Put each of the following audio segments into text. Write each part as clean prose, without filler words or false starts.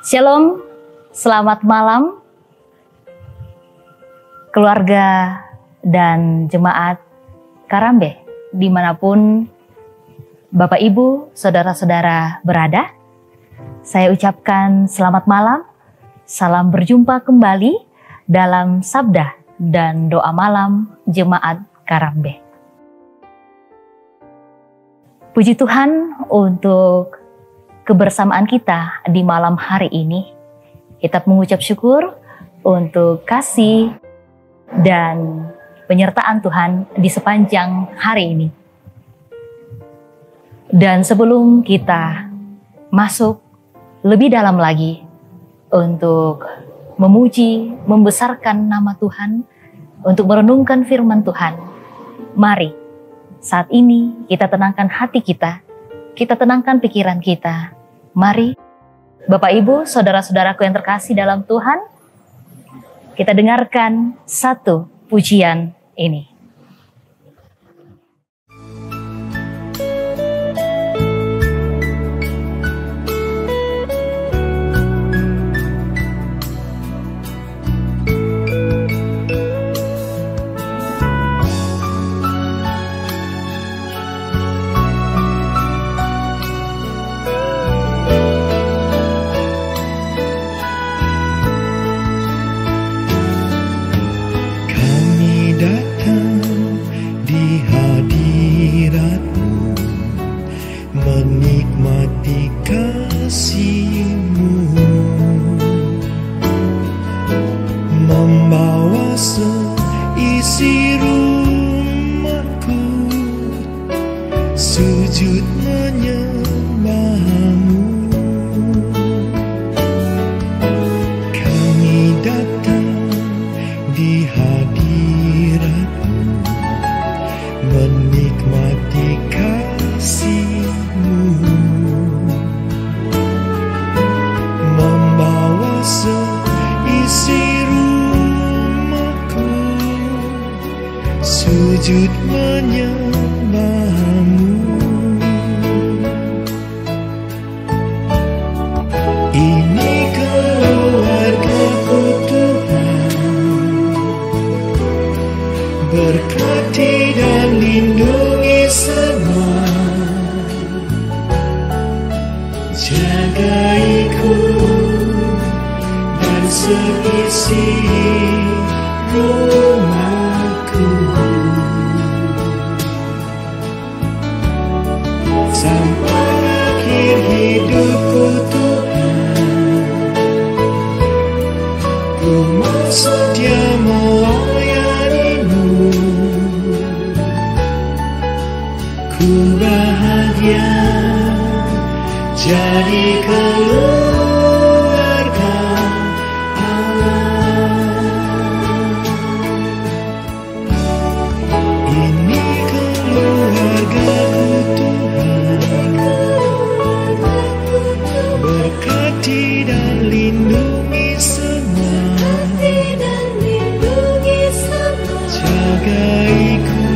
Shalom, selamat malam keluarga dan jemaat Karambe dimanapun Bapak Ibu, Saudara-saudara berada. Saya ucapkan selamat malam, salam berjumpa kembali dalam sabda dan doa malam jemaat Karambe. Puji Tuhan untuk kebersamaan kita di malam hari ini. Kita mengucap syukur untuk kasih dan penyertaan Tuhan di sepanjang hari ini. Dan sebelum kita masuk lebih dalam lagi untuk memuji, membesarkan nama Tuhan, untuk merenungkan firman Tuhan, mari saat ini kita tenangkan hati kita tenangkan pikiran kita. Mari, Bapak Ibu, Saudara-saudaraku yang terkasih dalam Tuhan, kita dengarkan satu pujian ini. Sujud menyembahmu. Ini keluarga-Ku Tuhan, berkati dan lindungi semua, jagai-Ku dan seisi rumahku. Sampai akhir hidupku Tuhan, Ku mau setia melayani-Mu. Ku bahagia jadi keluarga Allah. Ini keluarga-Ku Tuhan, berkati dan lindungi semua, jagai-Ku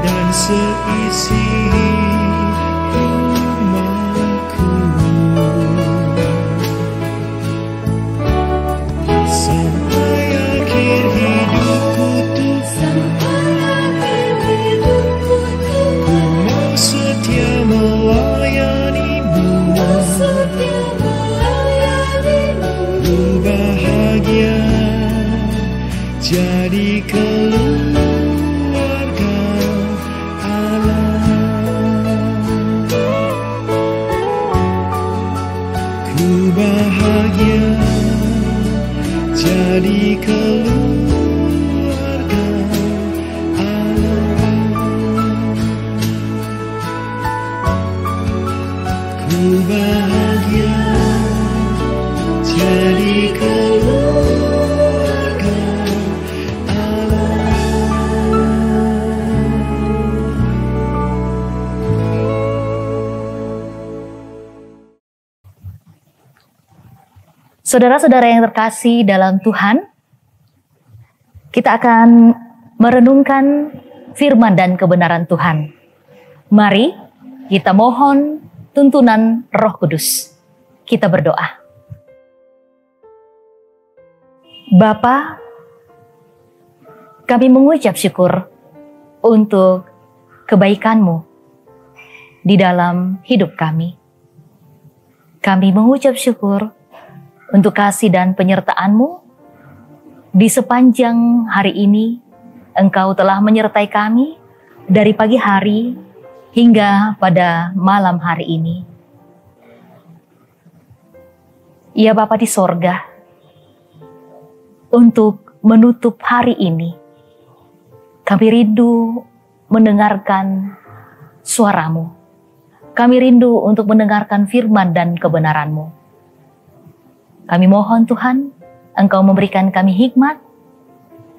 dan seisi rumahku. Sampai akhir hidupku Tuhan, Ku mau setia melayani-Mu. Ku bahagia jadi keluarga Allah. Ku bahagia jadi keluarga Allah. Ku bahagia jadi keluarga Allah. Saudara-saudara yang terkasih dalam Tuhan, kita akan merenungkan firman dan kebenaran Tuhan. Mari kita mohon tuntunan Roh Kudus. Kita berdoa. Bapa, kami mengucap syukur untuk kebaikan-Mu di dalam hidup kami. Kami mengucap syukur untuk kasih dan penyertaan-Mu di sepanjang hari ini. Engkau telah menyertai kami dari pagi hari hingga pada malam hari ini. Ya Bapa di sorga, untuk menutup hari ini, kami rindu mendengarkan suara-Mu. Kami rindu untuk mendengarkan firman dan kebenaran-Mu. Kami mohon Tuhan, Engkau memberikan kami hikmat,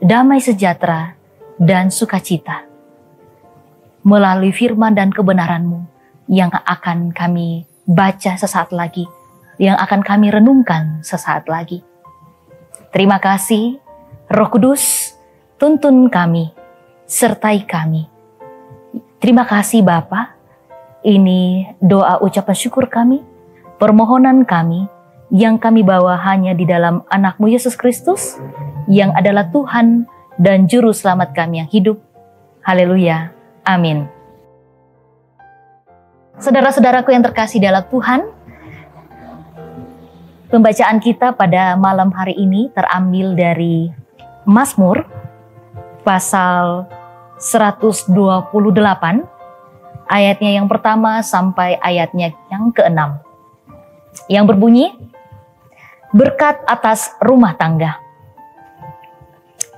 damai sejahtera, dan sukacita melalui firman dan kebenaran-Mu yang akan kami baca sesaat lagi, yang akan kami renungkan sesaat lagi. Terima kasih, Roh Kudus, tuntun kami, sertai kami. Terima kasih Bapa, ini doa ucapan syukur kami, permohonan kami, yang kami bawa hanya di dalam anak-Mu Yesus Kristus, yang adalah Tuhan dan Juru Selamat kami yang hidup. Haleluya, amin. Saudara-saudaraku yang terkasih dalam Tuhan, pembacaan kita pada malam hari ini terambil dari Mazmur pasal 128, ayatnya yang pertama sampai ayatnya yang ke-6. Yang berbunyi, berkat atas rumah tangga.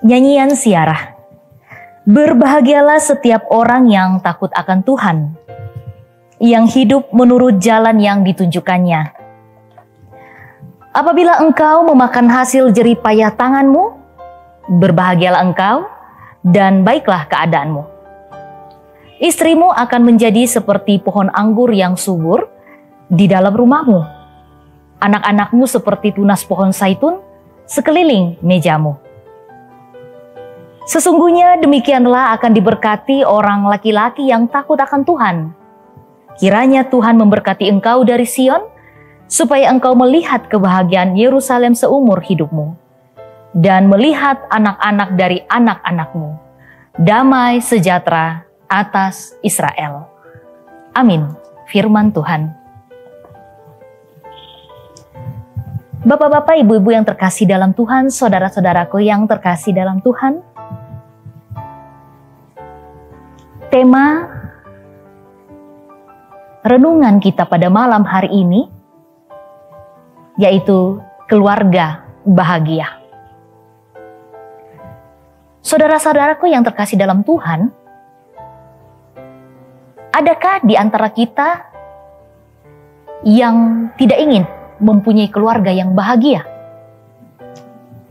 Nyanyian siarah. Berbahagialah setiap orang yang takut akan Tuhan, yang hidup menurut jalan yang ditunjukkannya. Apabila engkau memakan hasil jerih payah tanganmu, berbahagialah engkau dan baiklah keadaanmu. Istrimu akan menjadi seperti pohon anggur yang subur di dalam rumahmu. Anak-anakmu seperti tunas pohon zaitun sekeliling mejamu. Sesungguhnya demikianlah akan diberkati orang laki-laki yang takut akan Tuhan. Kiranya Tuhan memberkati engkau dari Sion, supaya engkau melihat kebahagiaan Yerusalem seumur hidupmu, dan melihat anak-anak dari anak-anakmu, damai sejahtera atas Israel. Amin. Firman Tuhan. Bapak-bapak, ibu-ibu yang terkasih dalam Tuhan, saudara-saudaraku yang terkasih dalam Tuhan, tema renungan kita pada malam hari ini yaitu keluarga bahagia. Saudara-saudaraku yang terkasih dalam Tuhan, adakah di antara kita yang tidak ingin mempunyai keluarga yang bahagia?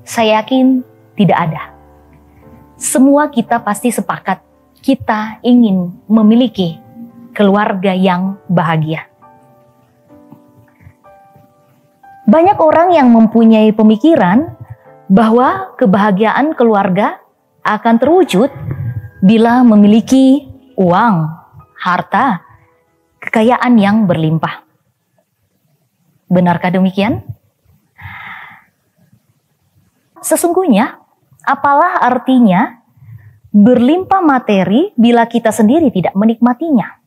Saya yakin tidak ada. Semua kita pasti sepakat kita ingin memiliki keluarga yang bahagia. Banyak orang yang mempunyai pemikiran bahwa kebahagiaan keluarga akan terwujud bila memiliki uang, harta, kekayaan yang berlimpah. Benarkah demikian? Sesungguhnya, apalah artinya berlimpah materi bila kita sendiri tidak menikmatinya?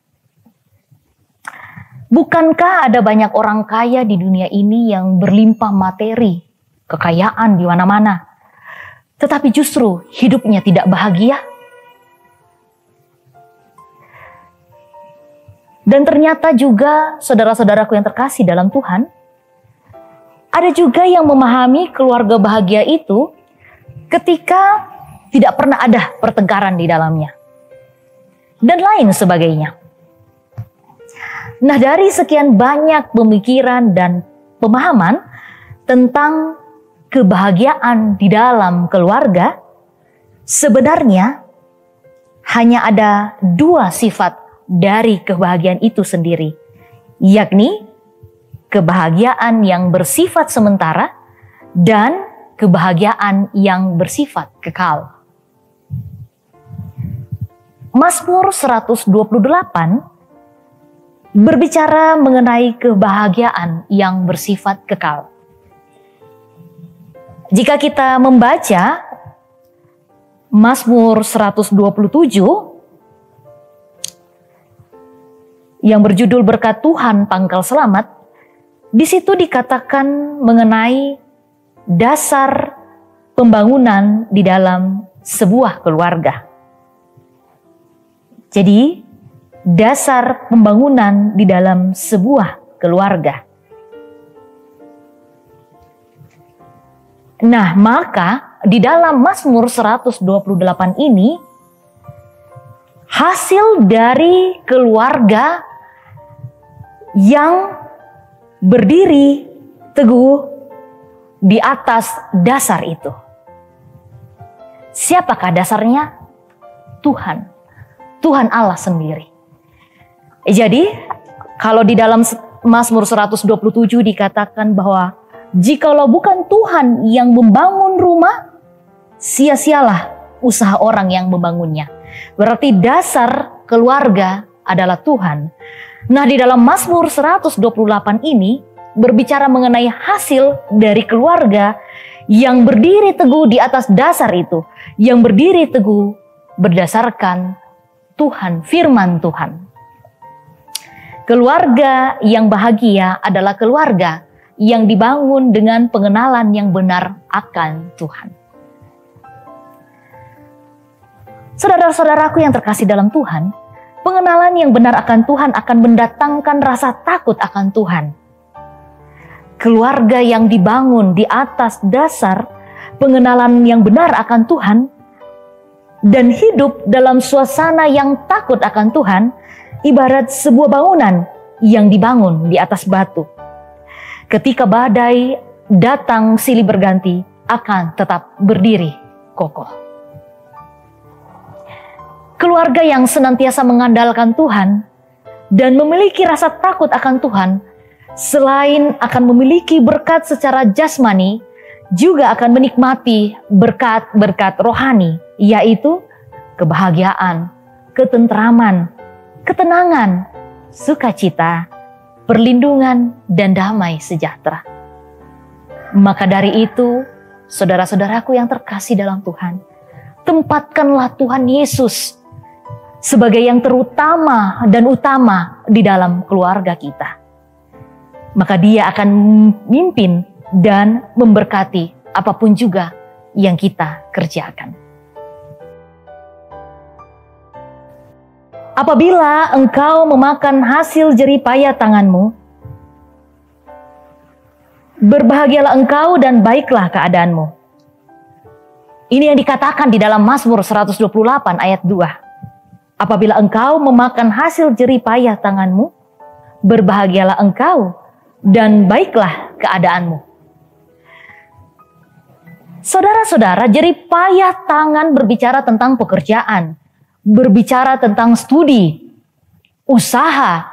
Bukankah ada banyak orang kaya di dunia ini yang berlimpah materi, kekayaan di mana-mana, tetapi justru hidupnya tidak bahagia? Dan ternyata juga saudara-saudaraku yang terkasih dalam Tuhan, ada juga yang memahami keluarga bahagia itu ketika tidak pernah ada pertengkaran di dalamnya, dan lain sebagainya. Nah, dari sekian banyak pemikiran dan pemahaman tentang kebahagiaan di dalam keluarga, sebenarnya hanya ada dua sifat dari kebahagiaan itu sendiri, yakni kebahagiaan yang bersifat sementara dan kebahagiaan yang bersifat kekal. Mazmur 128 berbicara mengenai kebahagiaan yang bersifat kekal. Jika kita membaca Mazmur 127 yang berjudul Berkat Tuhan Pangkal Selamat, di situ dikatakan mengenai dasar pembangunan di dalam sebuah keluarga. Jadi, dasar pembangunan di dalam sebuah keluarga. Nah, maka di dalam Mazmur 128 ini, hasil dari keluarga yang berdiri teguh di atas dasar itu. Siapakah dasarnya? Tuhan. Tuhan Allah sendiri. Jadi, kalau di dalam Mazmur 127 dikatakan bahwa jikalau bukan Tuhan yang membangun rumah, sia-sialah usaha orang yang membangunnya. Berarti dasar keluarga adalah Tuhan. Nah, di dalam Mazmur 128 ini berbicara mengenai hasil dari keluarga yang berdiri teguh di atas dasar itu, yang berdiri teguh berdasarkan Tuhan, firman Tuhan. Keluarga yang bahagia adalah keluarga yang dibangun dengan pengenalan yang benar akan Tuhan. Saudara-saudaraku yang terkasih dalam Tuhan, pengenalan yang benar akan Tuhan akan mendatangkan rasa takut akan Tuhan. Keluarga yang dibangun di atas dasar pengenalan yang benar akan Tuhan dan hidup dalam suasana yang takut akan Tuhan, ibarat sebuah bangunan yang dibangun di atas batu. Ketika badai datang silih berganti, akan tetap berdiri kokoh. Keluarga yang senantiasa mengandalkan Tuhan dan memiliki rasa takut akan Tuhan, selain akan memiliki berkat secara jasmani, juga akan menikmati berkat-berkat rohani, yaitu kebahagiaan, ketentraman, ketenangan, sukacita, perlindungan, dan damai sejahtera. Maka dari itu, saudara-saudaraku yang terkasih dalam Tuhan, tempatkanlah Tuhan Yesus sebagai yang terutama dan utama di dalam keluarga kita. Maka Dia akan memimpin dan memberkati apapun juga yang kita kerjakan. Apabila engkau memakan hasil jerih payah tanganmu, berbahagialah engkau dan baiklah keadaanmu. Ini yang dikatakan di dalam Mazmur 128 ayat 2. Apabila engkau memakan hasil jerih payah tanganmu, berbahagialah engkau dan baiklah keadaanmu. Saudara-saudara, jerih payah tangan berbicara tentang pekerjaan, berbicara tentang studi, usaha,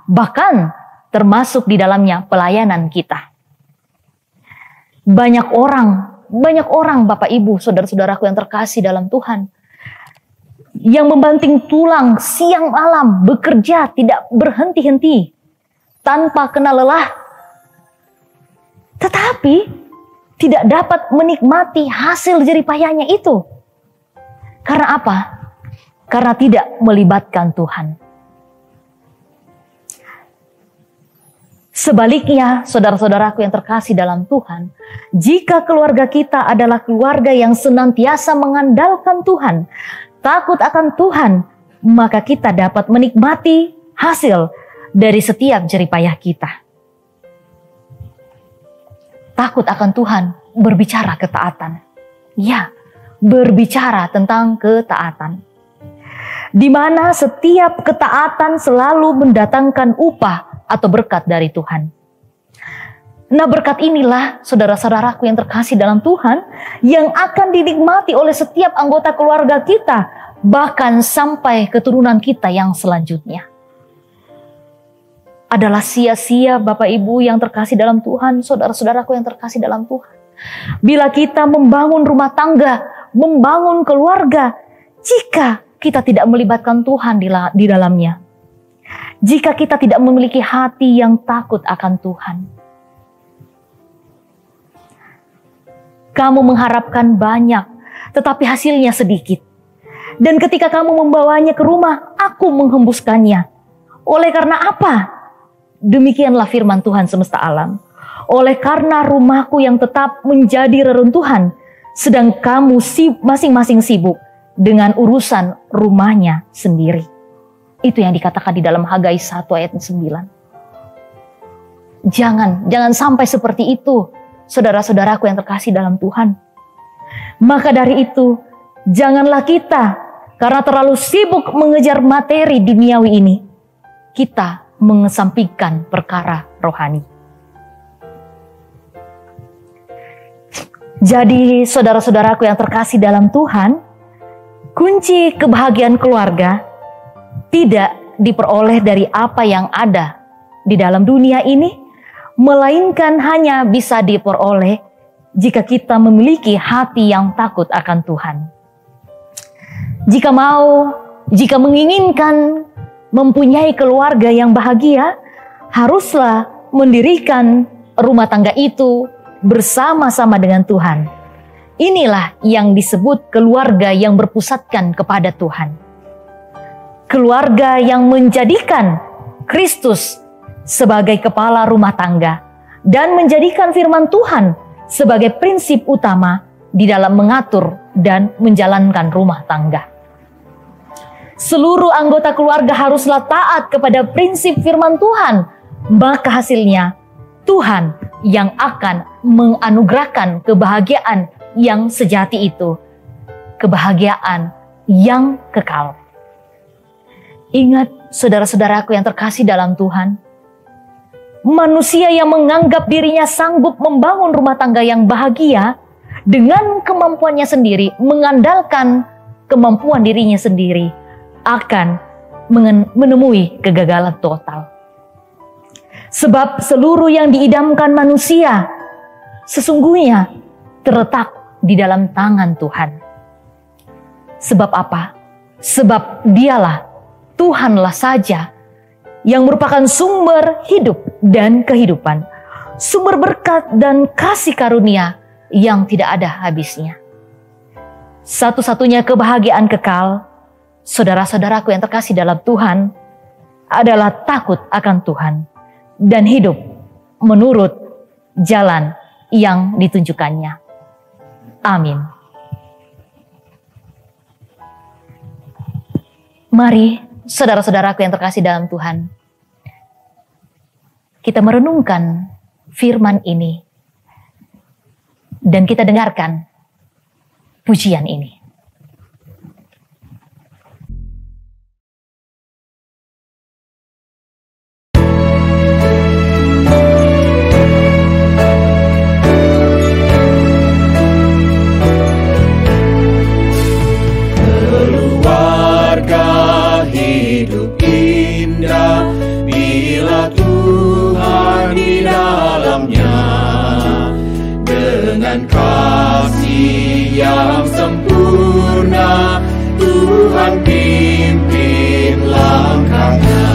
bahkan termasuk di dalamnya pelayanan kita. Banyak orang Bapak Ibu, saudara-saudaraku yang terkasih dalam Tuhan, yang membanting tulang siang malam, bekerja tidak berhenti-henti, tanpa kena lelah, tetapi tidak dapat menikmati hasil jerih payahnya itu. Karena apa? Karena tidak melibatkan Tuhan. Sebaliknya, saudara-saudaraku yang terkasih dalam Tuhan, jika keluarga kita adalah keluarga yang senantiasa mengandalkan Tuhan, takut akan Tuhan, maka kita dapat menikmati hasil dari setiap jerih payah kita. Takut akan Tuhan berbicara ketaatan. Ya, berbicara tentang ketaatan. Di mana setiap ketaatan selalu mendatangkan upah atau berkat dari Tuhan. Nah, berkat inilah saudara-saudaraku yang terkasih dalam Tuhan yang akan dinikmati oleh setiap anggota keluarga kita, bahkan sampai keturunan kita yang selanjutnya. Adalah sia-sia Bapak Ibu yang terkasih dalam Tuhan, saudara-saudaraku yang terkasih dalam Tuhan. Bila kita membangun rumah tangga, membangun keluarga, jika kita tidak melibatkan Tuhan di dalamnya. jika kita tidak memiliki hati yang takut akan Tuhan. Kamu mengharapkan banyak, tetapi hasilnya sedikit. Dan ketika kamu membawanya ke rumah, aku menghembuskannya. Oleh karena apa? Demikianlah firman Tuhan semesta alam. Oleh karena rumahku yang tetap menjadi reruntuhan, sedang kamu masing-masing sibuk dengan urusan rumahnya sendiri. Itu yang dikatakan di dalam Hagai 1 ayat 9. Jangan sampai seperti itu, saudara-saudaraku yang terkasih dalam Tuhan. Maka dari itu, janganlah kita, karena terlalu sibuk mengejar materi duniawi ini, kita mengesampingkan perkara rohani. Jadi saudara-saudaraku yang terkasih dalam Tuhan, kunci kebahagiaan keluarga tidak diperoleh dari apa yang ada di dalam dunia ini, melainkan hanya bisa diperoleh jika kita memiliki hati yang takut akan Tuhan. Jika menginginkan mempunyai keluarga yang bahagia, haruslah mendirikan rumah tangga itu bersama-sama dengan Tuhan. Inilah yang disebut keluarga yang berpusatkan kepada Tuhan. Keluarga yang menjadikan Kristus sebagai kepala rumah tangga dan menjadikan firman Tuhan sebagai prinsip utama di dalam mengatur dan menjalankan rumah tangga. Seluruh anggota keluarga haruslah taat kepada prinsip firman Tuhan, maka hasilnya Tuhan yang akan menganugerahkan kebahagiaan yang sejati itu, kebahagiaan yang kekal. Ingat saudara-saudaraku yang terkasih dalam Tuhan, manusia yang menganggap dirinya sanggup membangun rumah tangga yang bahagia dengan kemampuannya sendiri, mengandalkan kemampuan dirinya sendiri, akan menemui kegagalan total. Sebab seluruh yang diidamkan manusia sesungguhnya terletak di dalam tangan Tuhan. Sebab apa? Sebab dialah, Tuhanlah saja yang merupakan sumber hidup dan kehidupan, sumber berkat dan kasih karunia yang tidak ada habisnya. Satu-satunya kebahagiaan kekal, saudara-saudaraku yang terkasih dalam Tuhan, adalah takut akan Tuhan dan hidup menurut jalan yang ditunjukkannya. Amin. Mari, saudara-saudaraku yang terkasih dalam Tuhan, kita merenungkan firman ini dan kita dengarkan pujian ini. Dengan kasih yang sempurna, Tuhan pimpin langkahnya.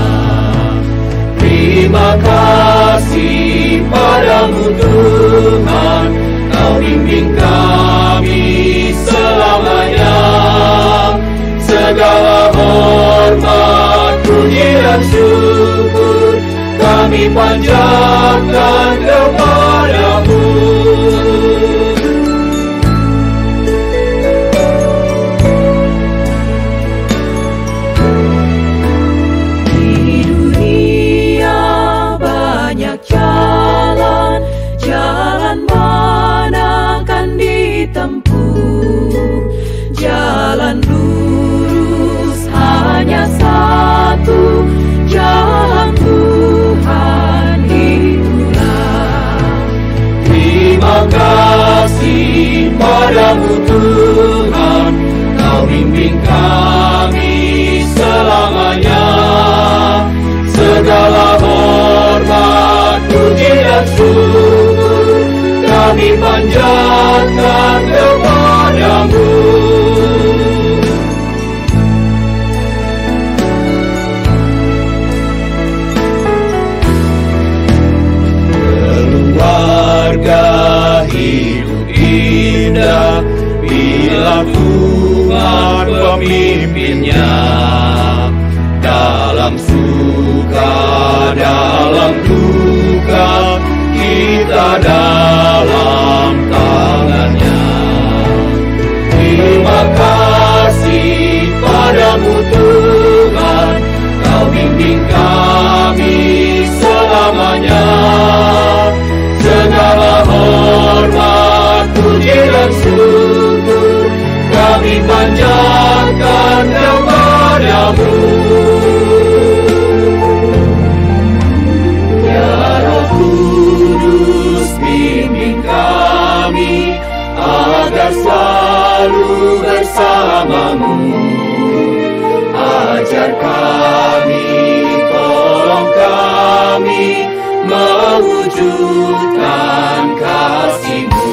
Terima kasih padamu Tuhan, Kau bimbing kami selamanya. Segala hormat, puji dan syukur kami panjatkan kepadamu. Jalan lurus hanya satu, jalan Tuhan itulah. Terima kasih padamu Tuhan, Kau bimbing kami selamanya. Segala hormat, puji dan syukur kami panjatkan kepadamu. Tuhan pemimpinnya. Dalam suka, dalam duka, kita dalam tangannya. Terima kasih padamu Tuhan, Kau bimbing kami selamanya. Segala hormat, puji dan syukur kami panjatkan kepadamu. Ya Roh Kudus, bimbing kami agar selalu bersamamu. Ajar kami, tolong kami mewujudkan kasih-Mu.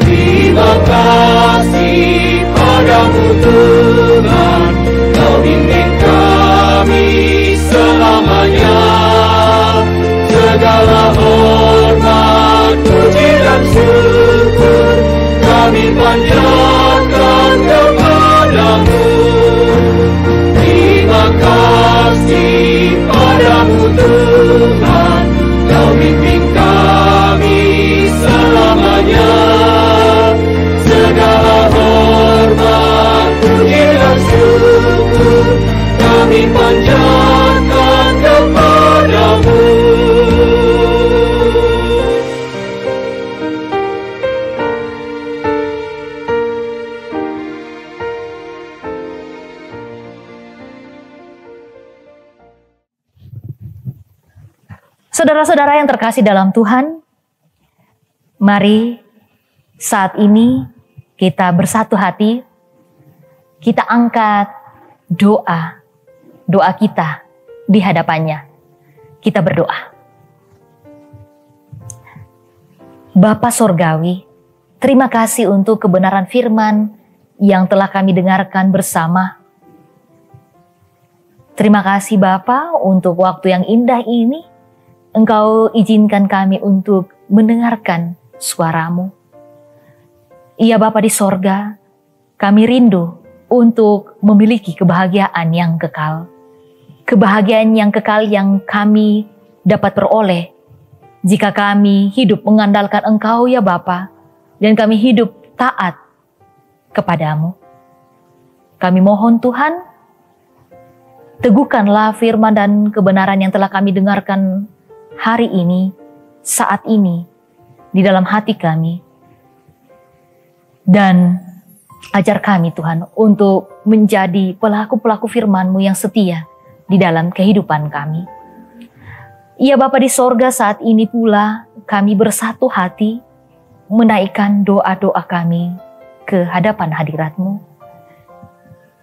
Terima kasih padamu Tuhan, Kau bimbing kami selamanya. Segala hormat, puji dan syukur kami panjatkan kepadamu. Terima kasih padamu Tuhan, Kau bimbing kami selamanya. Segala hormat, puji dan syukur kami panjatkan kepadamu. Saudara-saudara yang terkasih dalam Tuhan, mari saat ini kita bersatu hati, kita angkat doa kita di hadapannya. Kita berdoa. Bapa Sorgawi, terima kasih untuk kebenaran firman yang telah kami dengarkan bersama. Terima kasih Bapa untuk waktu yang indah ini. Engkau izinkan kami untuk mendengarkan suara-Mu. Iya Bapa di sorga, kami rindu untuk memiliki kebahagiaan yang kekal. Kebahagiaan yang kekal yang kami dapat peroleh jika kami hidup mengandalkan Engkau ya Bapa, dan kami hidup taat kepadamu. Kami mohon Tuhan, teguhkanlah firman dan kebenaran yang telah kami dengarkan hari ini, saat ini, di dalam hati kami. Dan ajar kami Tuhan untuk menjadi pelaku-pelaku firman-Mu yang setia di dalam kehidupan kami. Ya Bapa di sorga, saat ini pula kami bersatu hati menaikkan doa-doa kami ke hadapan hadirat-Mu.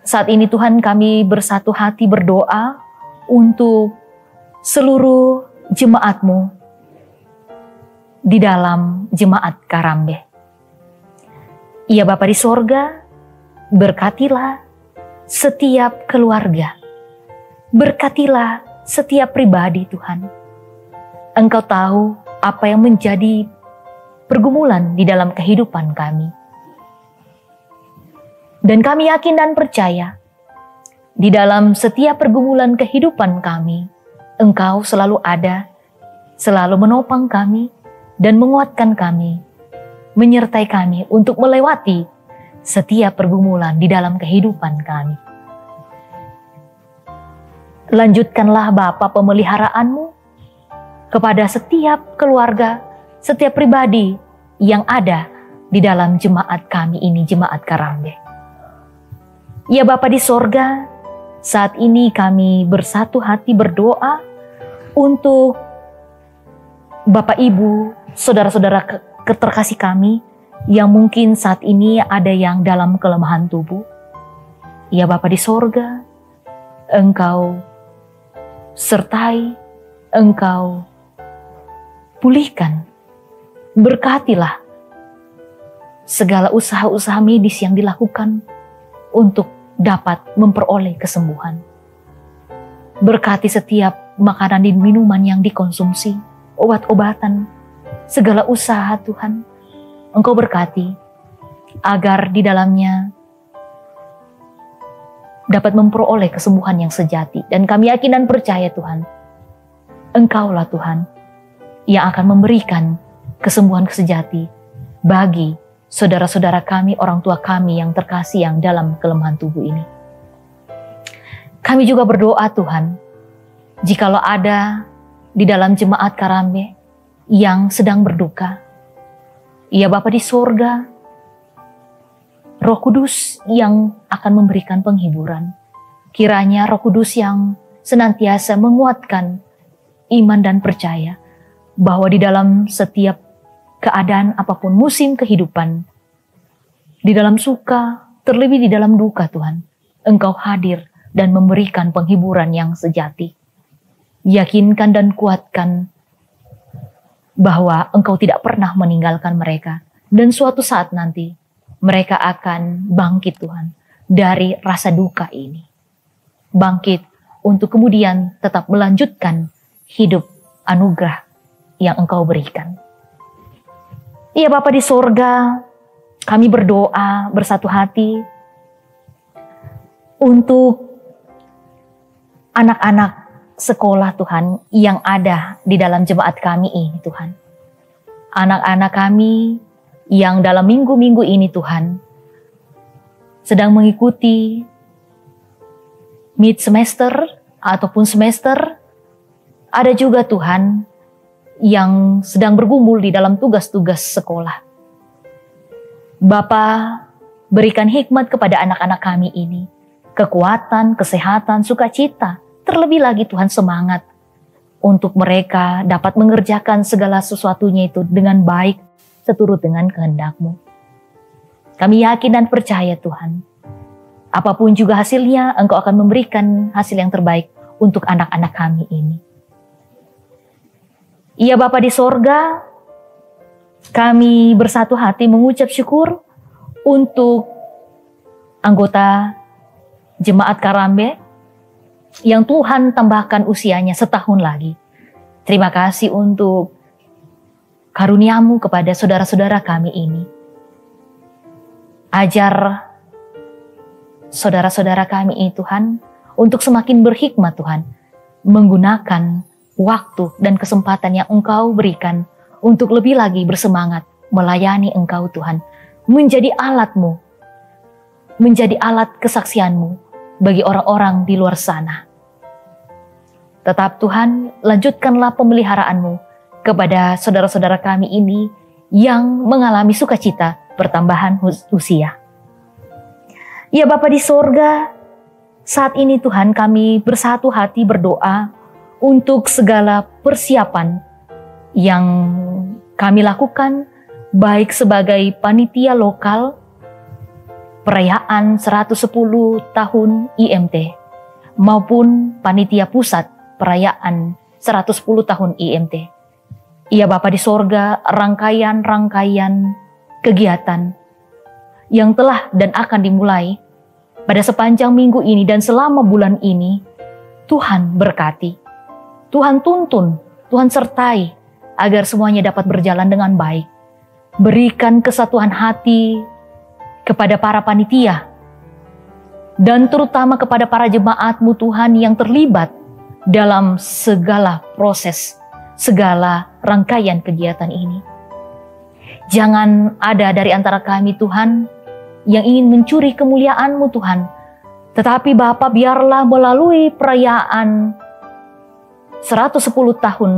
Saat ini Tuhan kami bersatu hati berdoa untuk seluruh jemaat-Mu di dalam jemaat Karambe. Ya Bapa di sorga, berkatilah setiap keluarga, berkatilah setiap pribadi Tuhan. Engkau tahu apa yang menjadi pergumulan di dalam kehidupan kami. Dan kami yakin dan percaya, di dalam setiap pergumulan kehidupan kami, Engkau selalu ada, selalu menopang kami dan menguatkan kami, menyertai kami untuk melewati setiap pergumulan di dalam kehidupan kami. Lanjutkanlah Bapa pemeliharaan-Mu kepada setiap keluarga, setiap pribadi yang ada di dalam jemaat kami ini, jemaat Karambe. Ya Bapa di sorga, saat ini kami bersatu hati berdoa untuk Bapak Ibu, saudara-saudara terkasih kami yang mungkin saat ini ada yang dalam kelemahan tubuh. Ya Bapa di sorga, Engkau sertai, Engkau pulihkan, berkatilah segala usaha-usaha medis yang dilakukan untuk dapat memperoleh kesembuhan. Berkati setiap makanan dan minuman yang dikonsumsi, obat-obatan, segala usaha Tuhan, Engkau berkati agar di dalamnya dapat memperoleh kesembuhan yang sejati. Dan kami yakin dan percaya Tuhan, Engkaulah Tuhan yang akan memberikan kesembuhan sejati bagi saudara-saudara kami, orang tua kami yang terkasih yang dalam kelemahan tubuh ini. Kami juga berdoa Tuhan, jikalau ada di dalam jemaat Karambe yang sedang berduka, ya Bapa di sorga, Roh Kudus yang akan memberikan penghiburan. Kiranya Roh Kudus yang senantiasa menguatkan iman dan percaya bahwa di dalam setiap keadaan apapun musim kehidupan, di dalam suka, terlebih di dalam duka Tuhan, Engkau hadir dan memberikan penghiburan yang sejati. Yakinkan dan kuatkan bahwa Engkau tidak pernah meninggalkan mereka. Dan suatu saat nanti, mereka akan bangkit Tuhan dari rasa duka ini. Bangkit untuk kemudian tetap melanjutkan hidup anugerah yang Engkau berikan. Ya Bapa di sorga, kami berdoa bersatu hati untuk anak-anak sekolah Tuhan yang ada di dalam jemaat kami ini Tuhan. Anak-anak kami yang dalam minggu-minggu ini Tuhan sedang mengikuti mid semester ataupun semester. Ada juga Tuhan yang sedang bergumul di dalam tugas-tugas sekolah. Bapa, berikan hikmat kepada anak-anak kami ini. Kekuatan, kesehatan, sukacita. Terlebih lagi Tuhan semangat untuk mereka dapat mengerjakan segala sesuatunya itu dengan baik seturut dengan kehendak-Mu. Kami yakin dan percaya Tuhan, apapun juga hasilnya, Engkau akan memberikan hasil yang terbaik untuk anak-anak kami ini. Ya Bapa di sorga, kami bersatu hati mengucap syukur untuk anggota Jemaat Karambe yang Tuhan tambahkan usianya setahun lagi. Terima kasih untuk karunia-Mu kepada saudara-saudara kami ini. Ajar saudara-saudara kami ini Tuhan untuk semakin berhikmat Tuhan, menggunakan waktu dan kesempatan yang Engkau berikan untuk lebih lagi bersemangat melayani Engkau Tuhan, menjadi alat-Mu, menjadi alat kesaksian-Mu bagi orang-orang di luar sana. Tetap Tuhan, lanjutkanlah pemeliharaan-Mu kepada saudara-saudara kami ini yang mengalami sukacita pertambahan usia. Ya Bapa di sorga, saat ini Tuhan kami bersatu hati berdoa untuk segala persiapan yang kami lakukan, baik sebagai panitia lokal perayaan 110 tahun IMT, maupun panitia pusat perayaan 110 tahun IMT. Ya Bapa di sorga, rangkaian-rangkaian kegiatan yang telah dan akan dimulai pada sepanjang minggu ini dan selama bulan ini, Tuhan berkati. Tuhan tuntun, Tuhan sertai, agar semuanya dapat berjalan dengan baik. Berikan kesatuan hati kepada para panitia, dan terutama kepada para jemaat-Mu Tuhan yang terlibat dalam segala proses, segala rangkaian kegiatan ini. Jangan ada dari antara kami Tuhan yang ingin mencuri kemuliaan-Mu Tuhan, tetapi Bapa biarlah melalui perayaan 110 tahun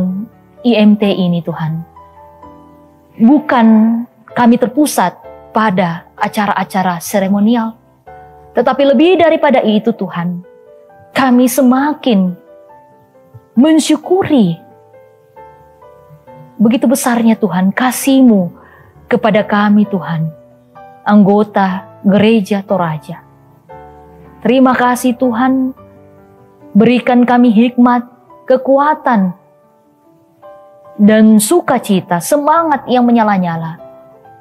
IMT ini Tuhan, bukan kami terpusat pada acara-acara seremonial, tetapi lebih daripada itu Tuhan, kami semakin mensyukuri begitu besarnya Tuhan kasih-Mu kepada kami Tuhan, anggota Gereja Toraja. Terima kasih Tuhan, berikan kami hikmat, kekuatan, dan sukacita, semangat yang menyala-nyala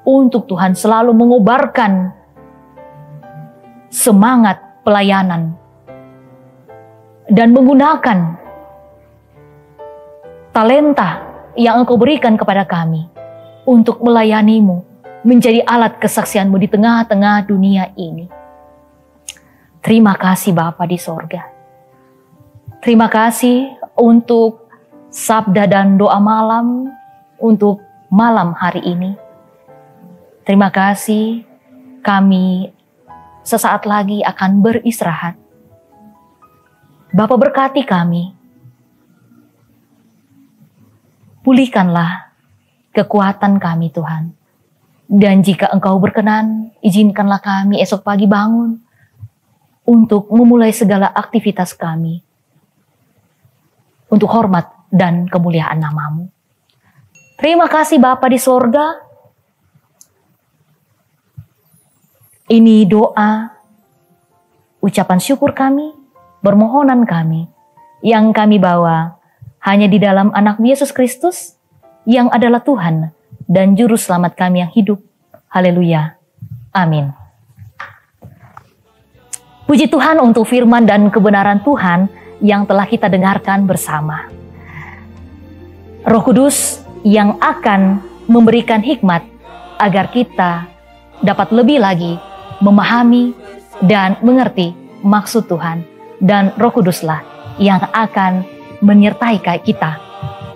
untuk Tuhan selalu mengobarkan semangat pelayanan dan menggunakan talenta yang Engkau berikan kepada kami untuk melayani-Mu menjadi alat kesaksian-Mu di tengah-tengah dunia ini. Terima kasih Bapa di sorga. Terima kasih untuk sabda dan doa malam untuk malam hari ini. Terima kasih kami sesaat lagi akan beristirahat. Bapa berkati kami. Pulihkanlah kekuatan kami Tuhan. Dan jika Engkau berkenan, izinkanlah kami esok pagi bangun untuk memulai segala aktivitas kami untuk hormat dan kemuliaan nama-Mu. Terima kasih Bapa di sorga. Ini doa, ucapan syukur kami, permohonan kami yang kami bawa hanya di dalam anak Yesus Kristus yang adalah Tuhan dan Juru Selamat kami yang hidup. Haleluya. Amin. Puji Tuhan untuk firman dan kebenaran Tuhan yang telah kita dengarkan bersama. Roh Kudus yang akan memberikan hikmat agar kita dapat lebih lagi memahami dan mengerti maksud Tuhan. Dan Roh Kuduslah yang akan menyertai kita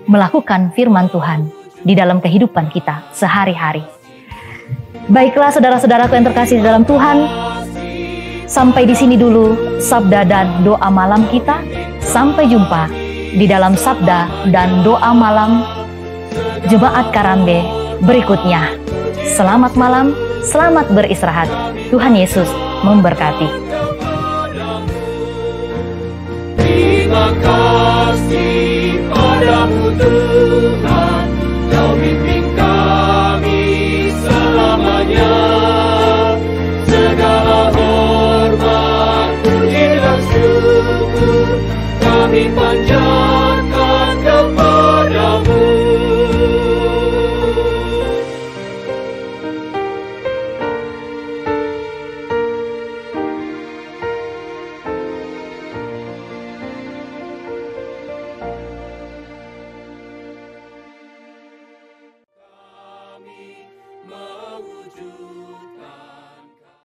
melakukan firman Tuhan di dalam kehidupan kita sehari-hari. Baiklah saudara-saudaraku yang terkasih di dalam Tuhan, sampai di sini dulu sabda dan doa malam kita. Sampai jumpa di dalam sabda dan doa malam Jemaat Karambe berikutnya. Selamat malam, selamat beristirahat. Tuhan Yesus memberkati. Terima kasih padamu Tuhan, Kau bimbing kami selamanya. Segala hormat, puji dan syukur kami panjatkan